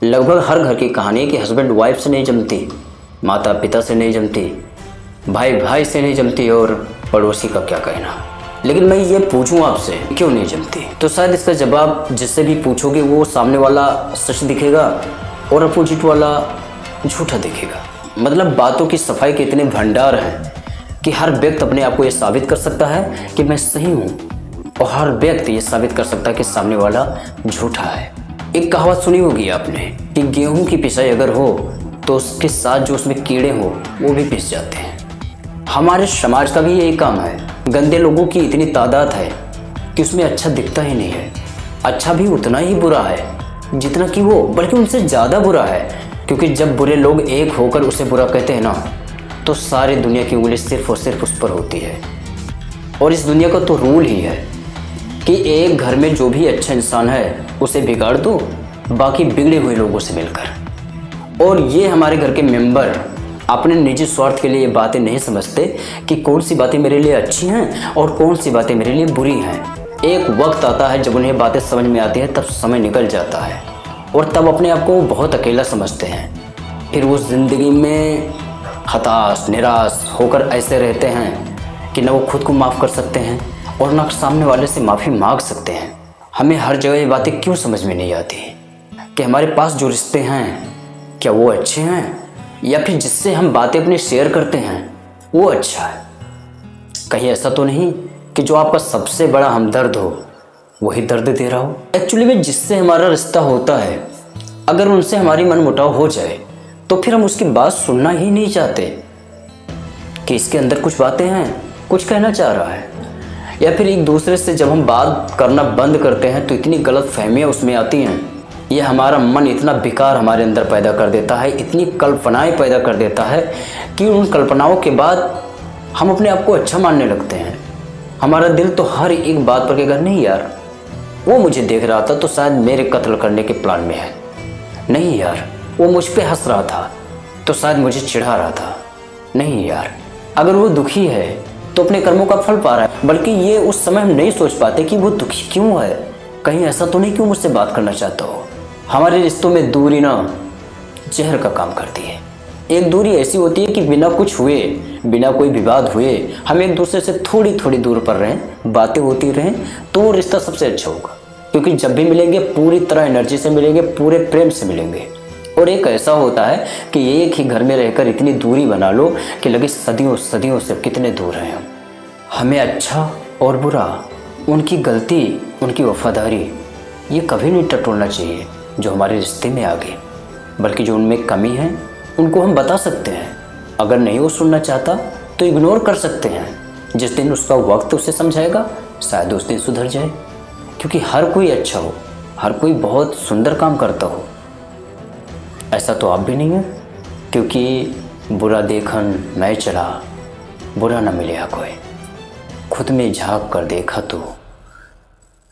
लगभग हर घर की कहानी है कि हस्बैंड वाइफ से नहीं जमती, माता पिता से नहीं जमती, भाई भाई से नहीं जमती और पड़ोसी का क्या कहना। लेकिन मैं ये पूछूं आपसे, क्यों नहीं जमती? तो शायद इसका जवाब जिससे भी पूछोगे वो सामने वाला सच दिखेगा और अपोजिट वाला झूठा दिखेगा। मतलब बातों की सफाई के इतने भंडार हैं कि हर व्यक्ति अपने आप को ये साबित कर सकता है कि मैं सही हूँ और हर व्यक्ति ये साबित कर सकता है कि सामने वाला झूठा है। एक कहावत सुनी होगी आपने कि गेहूं की पिसाई अगर हो तो उसके साथ जो उसमें कीड़े हो वो भी पिस जाते हैं। हमारे समाज का भी यही काम है। गंदे लोगों की इतनी तादाद है कि उसमें अच्छा दिखता ही नहीं है। अच्छा भी उतना ही बुरा है जितना कि वो, बल्कि उनसे ज़्यादा बुरा है, क्योंकि जब बुरे लोग एक होकर उसे बुरा कहते हैं ना, तो सारी दुनिया की उंगली सिर्फ और सिर्फ उस पर होती है। और इस दुनिया का तो रूल ही है कि एक घर में जो भी अच्छा इंसान है उसे बिगाड़ दो बाकी बिगड़े हुए लोगों से मिलकर। और ये हमारे घर के मेंबर अपने निजी स्वार्थ के लिए ये बातें नहीं समझते कि कौन सी बातें मेरे लिए अच्छी हैं और कौन सी बातें मेरे लिए बुरी हैं। एक वक्त आता है जब उन्हें बातें समझ में आती है, तब समय निकल जाता है और तब अपने आप को बहुत अकेला समझते हैं। फिर वो ज़िंदगी में हताश निराश होकर ऐसे रहते हैं कि न वो खुद को माफ़ कर सकते हैं और न सामने वाले से माफ़ी मांग सकते हैं। हमें हर जगह ये बातें क्यों समझ में नहीं आती कि हमारे पास जो रिश्ते हैं क्या वो अच्छे हैं या फिर जिससे हम बातें अपनी शेयर करते हैं वो अच्छा है। कहीं ऐसा तो नहीं कि जो आपका सबसे बड़ा हमदर्द हो वही दर्द दे रहा हो। एक्चुअली में जिससे हमारा रिश्ता होता है, अगर उनसे हमारी मनमुटाव हो जाए तो फिर हम उसकी बात सुनना ही नहीं चाहते कि इसके अंदर कुछ बातें हैं, कुछ कहना चाह रहा है। या फिर एक दूसरे से जब हम बात करना बंद करते हैं तो इतनी गलत फहमियाँ उसमें आती हैं, ये हमारा मन इतना बेकार हमारे अंदर पैदा कर देता है, इतनी कल्पनाएं पैदा कर देता है कि उन कल्पनाओं के बाद हम अपने आप को अच्छा मानने लगते हैं। हमारा दिल तो हर एक बात पर कहेगा नहीं यार, वो मुझे देख रहा था तो शायद मेरे कत्ल करने के प्लान में है। नहीं यार, वो मुझ पे हंस रहा था तो शायद मुझे चिढ़ा रहा था। नहीं यार, अगर वो दुखी है तो अपने कर्मों का फल पा रहा है। बल्कि ये उस समय हम नहीं सोच पाते कि वो दुखी क्यों है, कहीं ऐसा तो नहीं कि वो मुझसे बात करना चाहता हो। हमारे रिश्तों में दूरी ना जहर का काम करती है। एक दूरी ऐसी होती है कि बिना कुछ हुए, बिना कोई विवाद हुए हम एक दूसरे से थोड़ी थोड़ी दूर पर रहें, बातें होती रहें, तो वो रिश्ता सबसे अच्छा होगा। क्योंकि जब भी मिलेंगे पूरी तरह एनर्जी से मिलेंगे, पूरे प्रेम से मिलेंगे। और एक ऐसा होता है कि एक ही घर में रहकर इतनी दूरी बना लो कि लगे सदियों सदियों से कितने दूर हैं हम। हमें अच्छा और बुरा, उनकी गलती, उनकी वफादारी, ये कभी नहीं टटोलना चाहिए जो हमारे रिश्ते में आ गए। बल्कि जो उनमें कमी है उनको हम बता सकते हैं। अगर नहीं वो सुनना चाहता तो इग्नोर कर सकते हैं। जिस दिन उसका वक्त उसे समझाएगा शायद उस दिन सुधर जाए। क्योंकि हर कोई अच्छा हो, हर कोई बहुत सुंदर काम करता हो, ऐसा तो आप भी नहीं है। क्योंकि बुरा देखन मैं चला, बुरा न मिले कोई, खुद में झांक कर देखा तो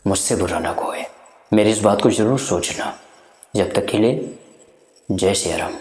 मुझसे बुरा ना कोई। मेरी इस बात को ज़रूर सोचना। जब तक के लिए जय श्री राम।